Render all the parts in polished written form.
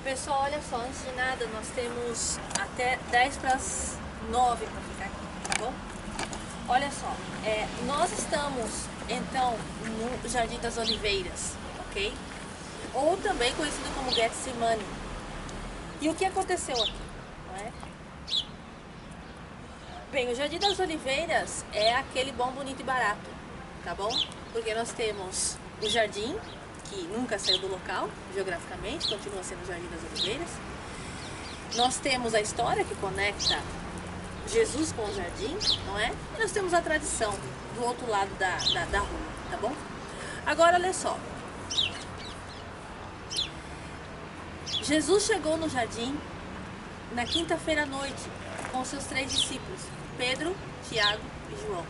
Pessoal, olha só, antes de nada, nós temos até 10 para as 9 para ficar aqui, tá bom? Olha só, nós estamos, então, no Jardim das Oliveiras, ok? Ou também conhecido como Getsemane. E o que aconteceu aqui, não é? Bem, o Jardim das Oliveiras é aquele bom, bonito e barato, tá bom? Porque nós temos o jardim, que nunca saiu do local, geograficamente, continua sendo o Jardim das Oliveiras. Nós temos a história que conecta Jesus com o jardim, não é? E nós temos a tradição do outro lado da rua, tá bom? Agora, olha só. Jesus chegou no jardim na quinta-feira à noite com seus 3 discípulos, Pedro, Tiago e João.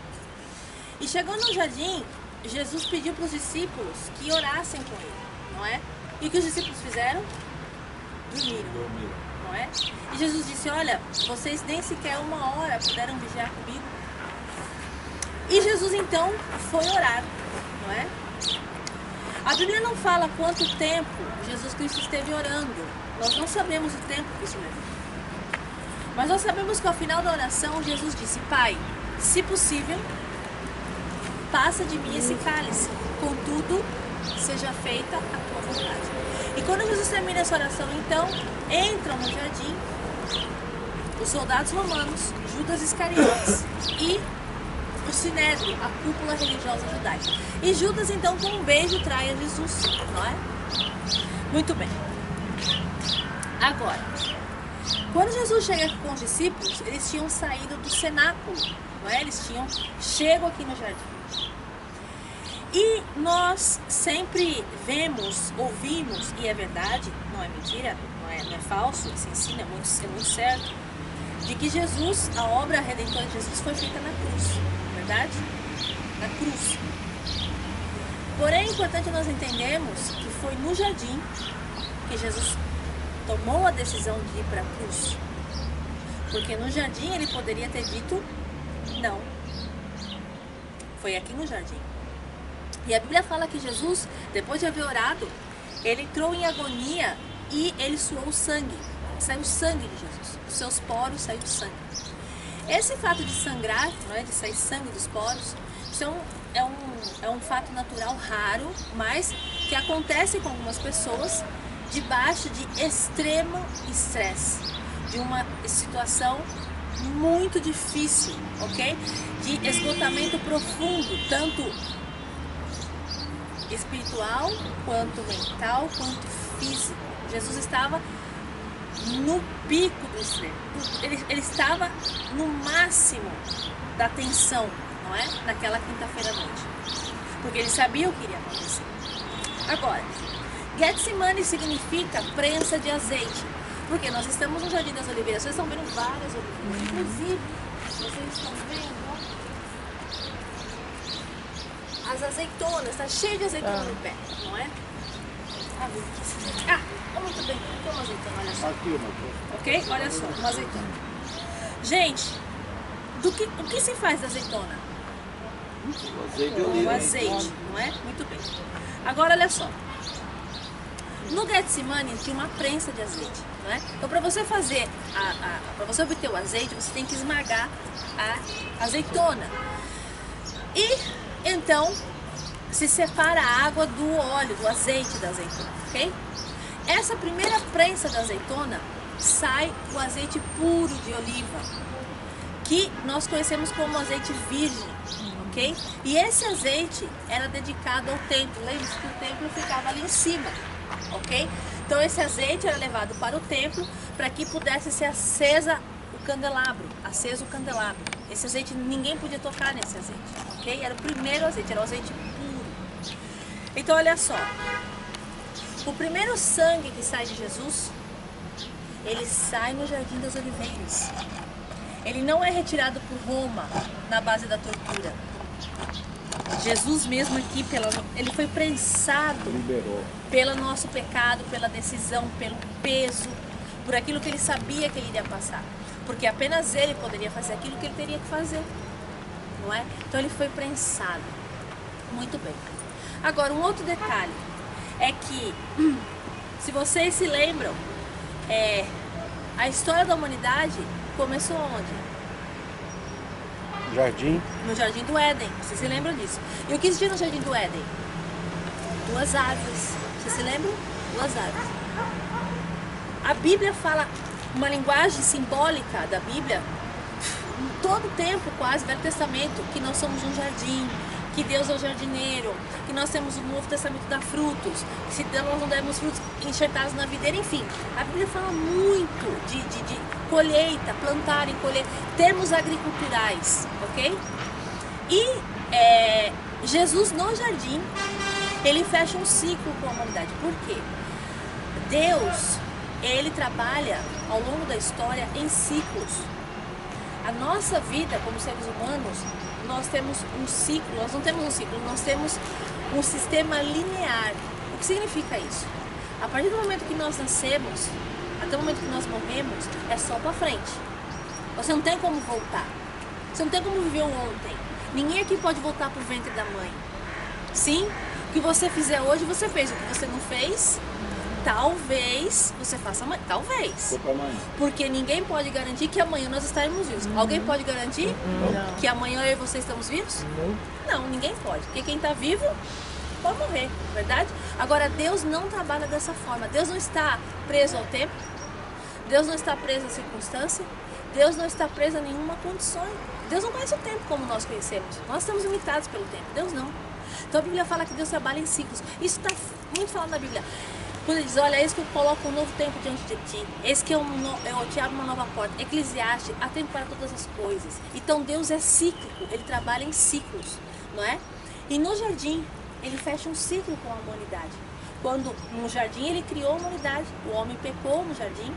E chegou no jardim, Jesus pediu para os discípulos que orassem com ele, não é? E o que os discípulos fizeram? Dormiram, não é? E Jesus disse, olha, vocês nem sequer uma hora puderam vigiar comigo. E Jesus então foi orar, não é? A Bíblia não fala quanto tempo Jesus Cristo esteve orando. Nós não sabemos o tempo que isso levou. Mas nós sabemos que ao final da oração, Jesus disse, Pai, se possível, passa de mim esse cálice, contudo, seja feita a tua vontade. E quando Jesus termina essa oração, então, entram no jardim os soldados romanos, Judas Iscariotes e o Sinédrio, a cúpula religiosa judaica. E Judas, então, com um beijo, trai a Jesus, não é? Muito bem. Agora, quando Jesus chega aqui com os discípulos, eles tinham saído do cenáculo, não é? Eles tinham chego aqui no jardim. E nós sempre vemos, ouvimos, e é verdade, não é mentira, não é falso, esse ensino é muito certo, de que Jesus, a obra redentora de Jesus foi feita na cruz, verdade? Na cruz. Porém, é importante nós entendermos que foi no jardim que Jesus tomou a decisão de ir para a cruz. Porque no jardim ele poderia ter dito não. Foi aqui no jardim. E a Bíblia fala que Jesus, depois de haver orado, ele entrou em agonia e ele suou sangue. Saiu sangue de Jesus. Dos seus poros saiu sangue. Esse fato de sangrar, não é? De sair sangue dos poros, isso é um fato natural raro, mas que acontece com algumas pessoas debaixo de extremo estresse, de uma situação muito difícil, ok? De esgotamento profundo, tanto espiritual, quanto mental, quanto físico. Jesus estava no pico do extremo. Ele estava no máximo da tensão, não é? Naquela quinta-feira à noite. Porque ele sabia o que iria acontecer. Agora, Getsemane significa prensa de azeite. Porque nós estamos no Jardim das Oliveiras. Vocês estão vendo várias oliveiras. Inclusive, vocês estão vendo as azeitonas, está cheio de azeitona no pé, não é? Muito bem, tem uma azeitona, olha só. Ok? Olha só, uma azeitona. Gente, o que se faz da azeitona? O azeite de oliva. O azeite, não é? Muito bem. Agora, olha só. No Getsemane tinha uma prensa de azeite, não é? Então, para você fazer, para você obter o azeite, você tem que esmagar a azeitona. E então se separa a água do óleo, do azeite da azeitona, ok? Essa primeira prensa da azeitona sai o azeite puro de oliva, que nós conhecemos como azeite virgem, ok? E esse azeite era dedicado ao templo. Lembre-se que o templo ficava ali em cima, ok? Então esse azeite era levado para o templo para que pudesse ser aceso o candelabro. Esse azeite, ninguém podia tocar nesse azeite, ok? Era o primeiro azeite, era o azeite puro. Então olha só, o primeiro sangue que sai de Jesus, ele sai no Jardim das Oliveiras. Ele não é retirado por Roma na base da tortura. Jesus mesmo aqui, ele foi prensado pelo nosso pecado, pela decisão, pelo peso, por aquilo que ele sabia que ele iria passar. Porque apenas ele poderia fazer aquilo que ele teria que fazer, não é? Então ele foi prensado. Muito bem. Agora, um outro detalhe é que, se vocês se lembram, a história da humanidade começou onde? Jardim. No Jardim do Éden. Vocês se lembram disso? E o que existia no Jardim do Éden? 2 árvores. Vocês se lembram? 2 árvores. A Bíblia fala uma linguagem simbólica da Bíblia, todo o tempo, quase, Velho Testamento, que nós somos um jardim, que Deus é o jardineiro, que nós temos o Novo Testamento dá frutos, que se nós não dermos frutos enxertados na videira, enfim. A Bíblia fala muito de colheita, plantar e colher, termos agriculturais, ok? E Jesus no jardim, ele fecha um ciclo com a humanidade. Por quê? Deus, ele trabalha ao longo da história em ciclos. A nossa vida como seres humanos, nós temos um ciclo, nós não temos um ciclo, nós temos um sistema linear. O que significa isso? A partir do momento que nós nascemos, até o momento que nós morremos, é só pra frente. Você não tem como voltar. Você não tem como viver o ontem. Ninguém aqui pode voltar pro ventre da mãe. Sim, o que você fizer hoje, você fez. O que você não fez, talvez você faça amanhã. Talvez. Porque ninguém pode garantir que amanhã nós estaremos vivos. Alguém pode garantir que amanhã eu e você estamos vivos? Não, ninguém pode. Porque quem está vivo pode morrer, verdade? Agora, Deus não trabalha dessa forma. Deus não está preso ao tempo. Deus não está preso à circunstância. Deus não está preso a nenhuma condição. Deus não conhece o tempo como nós conhecemos. Nós estamos limitados pelo tempo. Deus não. Então a Bíblia fala que Deus trabalha em ciclos. Isso está muito falado na Bíblia. Quando ele diz, olha, eis que eu coloco um novo tempo diante de ti. Eis que eu te abro uma nova porta. Eclesiastes, há tempo para todas as coisas. Então Deus é cíclico. Ele trabalha em ciclos, não é? E no jardim, ele fecha um ciclo com a humanidade. Quando no jardim ele criou a humanidade, o homem pecou no jardim.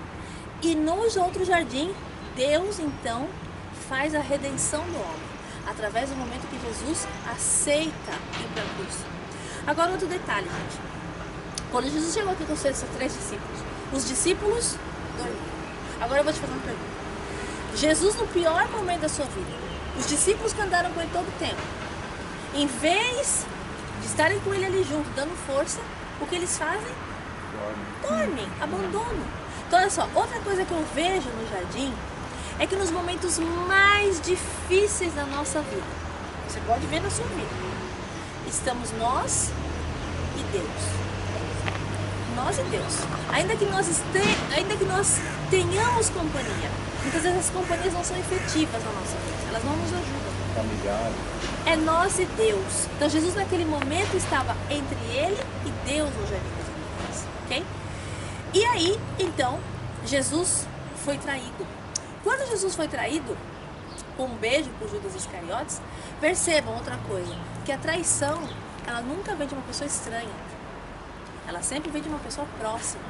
E nos outros jardins, Deus então faz a redenção do homem. Através do momento que Jesus aceita ir para a cruz. Agora outro detalhe, gente. Quando Jesus chegou aqui com os seus 3 discípulos, os discípulos dormiram. Agora eu vou te fazer uma pergunta. Jesus no pior momento da sua vida, os discípulos que andaram com ele todo o tempo, em vez de estarem com ele ali junto, dando força, o que eles fazem? Dormem, abandonam. Então olha só, outra coisa que eu vejo no jardim é que nos momentos mais difíceis da nossa vida, você pode ver na sua vida, estamos nós e Deus. Nós e Deus. Ainda que nós tenhamos companhia, muitas vezes as companhias não são efetivas na nossa vida, elas não nos ajudam. É nós e Deus. Então Jesus naquele momento estava entre ele e Deus no jardim das Oliveiras, ok? E aí, então, Jesus foi traído. Quando Jesus foi traído, com um beijo por Judas Iscariotes, percebam outra coisa, que a traição, ela nunca vem de uma pessoa estranha. Ela sempre vem de uma pessoa próxima,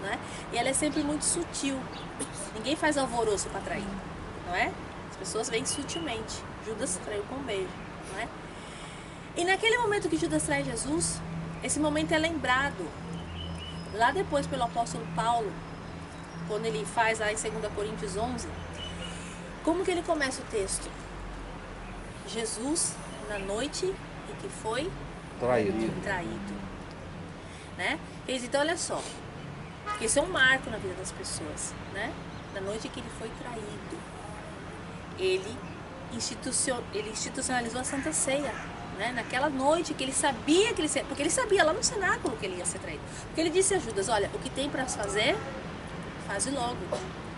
né? E ela é sempre muito sutil. Ninguém faz alvoroço para trair, não é? As pessoas vêm sutilmente. Judas traiu com um beijo, não é? E naquele momento que Judas trai Jesus, esse momento é lembrado lá depois pelo apóstolo Paulo, quando ele faz lá em 2 Coríntios 11, como que ele começa o texto? Jesus, na noite em que foi traído. Né? Então olha só, isso é um marco na vida das pessoas, né? Na noite em que ele foi traído, ele institucionalizou a Santa Ceia, né? Naquela noite que ele sabia que ele seria, porque ele sabia lá no cenáculo que ele ia ser traído, porque ele disse a Judas, olha, o que tem para fazer, faze logo.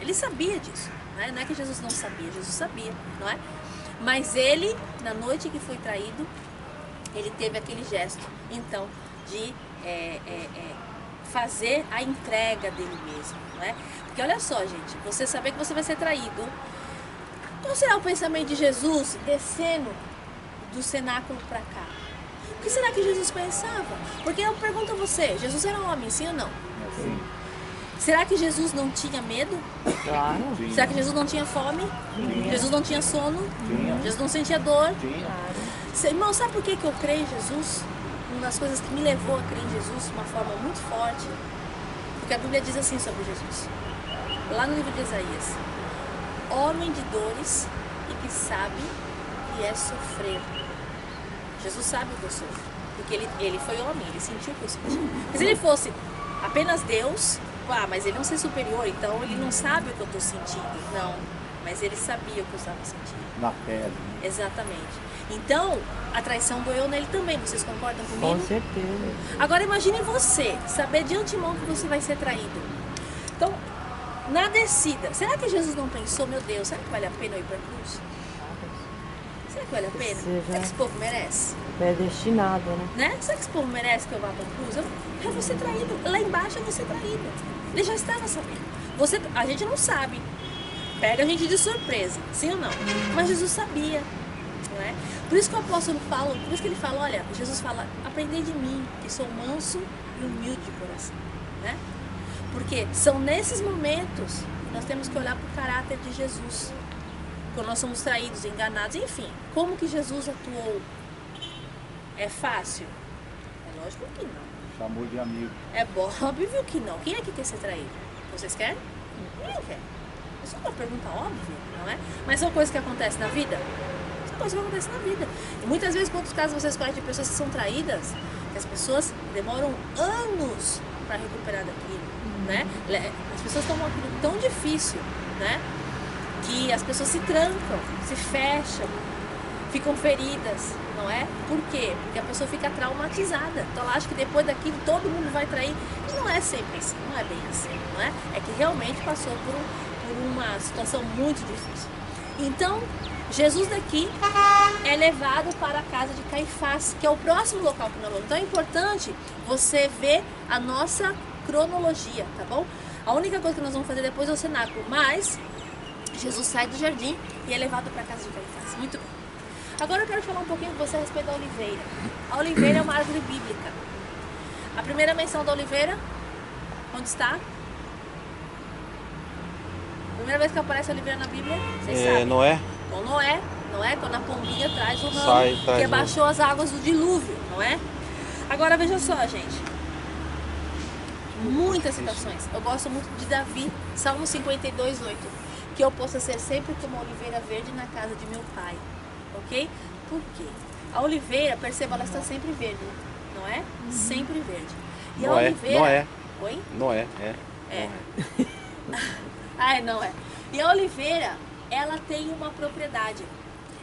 Ele sabia disso, né? Não é que Jesus não sabia, Jesus sabia, não é? Mas ele, na noite que foi traído, ele teve aquele gesto, então, de fazer a entrega dele mesmo, não é? Porque olha só, gente, você saber que você vai ser traído, qual será o pensamento de Jesus descendo do cenáculo para cá? O que será que Jesus pensava? Porque eu pergunto a você, Jesus era um homem, sim ou não? Sim. Será que Jesus não tinha medo? Claro. Será que Jesus não tinha fome? Tinha. Jesus não tinha sono? Tinha. Jesus não sentia dor? Tinha. Irmão, sabe por que eu creio em Jesus? Uma das coisas que me levou a crer em Jesus de uma forma muito forte, porque a Bíblia diz assim sobre Jesus, lá no livro de Isaías: homem de dores e que sabe o que é sofrer. Jesus sabe o que eu sofro, porque ele foi homem, ele sentiu o que eu senti. Mas se ele fosse apenas Deus, mas ele é um ser superior, então ele não sabe o que eu estou sentindo. Não, mas ele sabia o que eu estava sentindo. Na pele. Exatamente. Então, a traição doeu nele também, vocês concordam comigo? Com certeza. Agora imagine você, saber de antemão que você vai ser traído. Então, na descida, será que Jesus não pensou, meu Deus, será que vale a pena eu ir para a cruz? Será que vale a pena? Será que esse povo merece? Predestinado, Né? Será que esse povo merece que eu vá para a cruz? Eu vou ser traído. Lá embaixo eu vou ser traído. Ele já estava sabendo. A gente não sabe. Pega a gente de surpresa, sim ou não? Mas Jesus sabia. Não é? Por isso que o apóstolo fala, por isso que ele fala, olha, Jesus fala, aprendei de mim, que sou manso e humilde de coração. Né? Porque são nesses momentos que nós temos que olhar para o caráter de Jesus. Quando nós somos traídos, enganados, enfim. Como que Jesus atuou? É fácil? É lógico que não. Chamou de amigo. É óbvio que não. Quem é que quer ser traído? Vocês querem? Ninguém quer. É só uma pergunta óbvia, não é? Mas são coisas que acontecem na vida? São coisas que acontecem na vida. E muitas vezes, quantos casos vocês conhecem de pessoas que são traídas, que as pessoas demoram anos para recuperar daquilo, né? As pessoas tomam aquilo tão difícil, né? Que as pessoas se trancam, se fecham, ficam feridas, não é? Por quê? Porque a pessoa fica traumatizada. Então ela acha que depois daquilo todo mundo vai trair. E não é sempre assim, não é bem assim, não é? É que realmente passou por uma situação muito difícil. Então, Jesus daqui é levado para a casa de Caifás, que é o próximo local que nós vamos. Então é importante você ver a nossa cronologia, tá bom? A única coisa que nós vamos fazer depois é o cenáculo, mas Jesus sai do jardim e é levado para a casa de Caifás. Muito bem. Agora eu quero falar um pouquinho com você a respeito da oliveira. A oliveira é uma árvore bíblica. A primeira menção da oliveira, onde está? A primeira vez que aparece a oliveira na Bíblia, vocês sabem. Noé. Com Noé, quando a pombinha traz o ramo, Traz que abaixou as águas do dilúvio, não é? Agora veja só, gente. Muitas citações. Eu gosto muito de Davi, Salmo 52:8. Que eu possa ser sempre como a oliveira verde na casa de meu pai. Ok? Por quê? A oliveira, perceba, ela está sempre verde, não é? Sempre verde. E a oliveira... Noé. Oi? Noé, É. Ah, não é. E a oliveira, ela tem uma propriedade.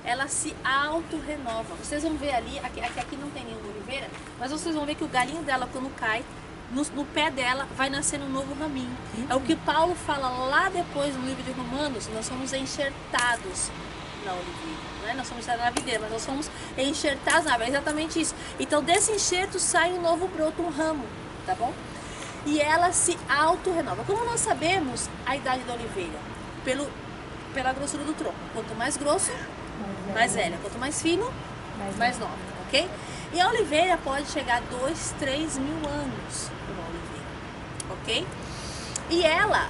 Ela se auto-renova. Vocês vão ver ali, aqui não tem nenhuma oliveira, mas vocês vão ver que o galinho dela, quando cai, no pé dela vai nascer um novo raminho. É o que Paulo fala lá depois no livro de Romanos, nós somos enxertados na oliveira. Não é? Nós somos enxertados na videira, mas nós somos enxertados na árvore. É exatamente isso. Então desse enxerto sai um novo broto, um ramo, tá bom? E ela se auto-renova. Como nós sabemos a idade da oliveira? Pela grossura do tronco. Quanto mais grosso, mais velha. Quanto mais fino, mais nova, ok? E a oliveira pode chegar a 2, 3 mil anos, uma oliveira, ok? E ela,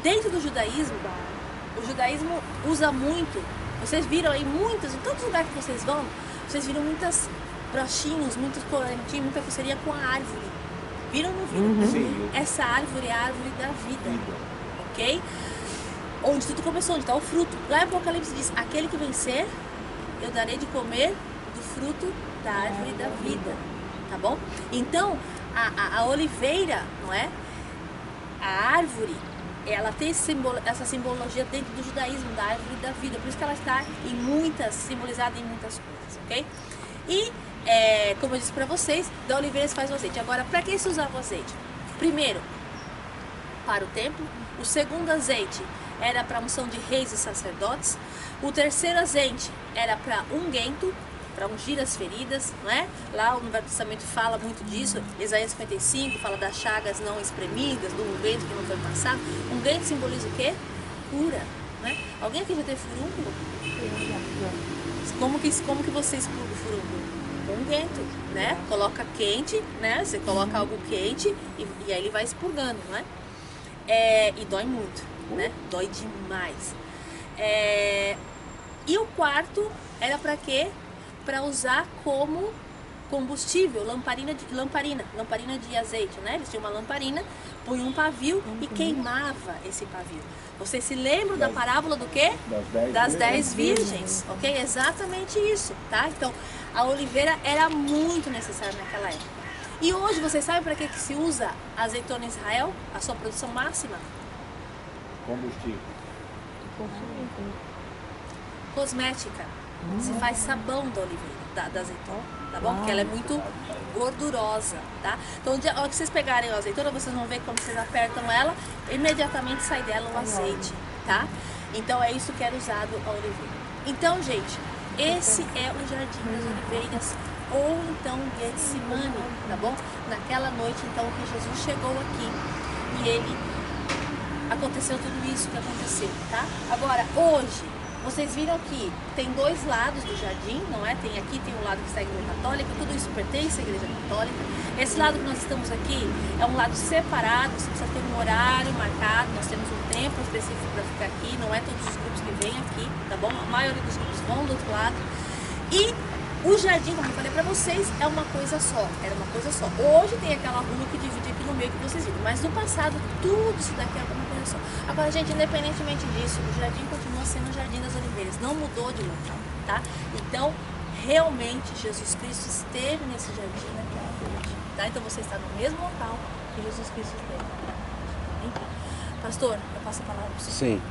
dentro do judaísmo, o judaísmo usa muito, vocês viram aí muitas, em todos os lugares que vocês vão, vocês viram muitas brochinhos, muitos corantinhos, muita pulseirinha com a árvore. Viram ou não viram? Sim. Essa árvore é a árvore da vida, ok? Onde tudo começou, onde está o fruto. Lá em Apocalipse diz, aquele que vencer, eu darei de comer do fruto da árvore da vida, tá bom? Então, a oliveira, não é? A árvore, ela tem essa simbologia dentro do judaísmo, da árvore da vida. Por isso que ela está simbolizada em muitas coisas, ok? E, como eu disse para vocês, da oliveira se faz o azeite. Agora, para que se usava o azeite? Primeiro, para o templo. O segundo azeite era para unção de reis e sacerdotes. O terceiro azeite era para unguento, para ungir as feridas, não é? Lá o Novo Testamento fala muito disso. Isaías 55 fala das chagas não espremidas, do unguento que não foi passado. Unguento simboliza o quê? Cura, né? Alguém aqui já teve furúnculo? Como que você expurga o furúnculo? Com unguento, né? Coloca quente, né? Você coloca algo quente e aí ele vai expurgando, não é? E dói muito, né? Dói demais. E o quarto era para quê? Para usar como combustível, lamparina de azeite, né? Eles tinham uma lamparina, punham um pavio e queimava esse pavio. Vocês se lembram da parábola do quê? Das 10 virgens, ok? Exatamente isso, tá? Então, a oliveira era muito necessária naquela época. E hoje, vocês sabem para que se usa a azeitona em Israel? A sua produção máxima? Combustível. Cosmética. Se faz sabão da oliveira, da azeitona, tá bom? Porque ela é muito gordurosa, tá? Então, a hora que vocês pegarem a azeitona, vocês vão ver quando vocês apertam ela, imediatamente sai dela o azeite, tá? Então, é isso que era usado a oliveira. Então, gente, esse é o Jardim das Oliveiras, ou então Getsemane, tá bom? Naquela noite, então, que Jesus chegou aqui e ele aconteceu tudo isso que aconteceu, tá? Agora, hoje, vocês viram que tem dois lados do jardim, não é? Tem aqui, tem um lado que está a Igreja Católica, tudo isso pertence à Igreja Católica. Esse lado que nós estamos aqui é um lado separado, você precisa ter um horário marcado, nós temos um tempo específico para ficar aqui, não é todos os grupos que vêm aqui, tá bom? A maioria dos grupos vão do outro lado. E o jardim, como eu falei para vocês, é uma coisa só, era uma coisa só. Hoje tem aquela rua que divide aqui no meio que vocês viram, mas no passado tudo isso daqui era uma coisa só. Agora, gente, independentemente disso, o jardim continua sendo o Jardim das Oliveiras, não mudou de local, tá? Então, realmente, Jesus Cristo esteve nesse jardim naquela noite, tá? Então, você está no mesmo local que Jesus Cristo esteve. Enfim, pastor, eu passo a palavra para você. Sim.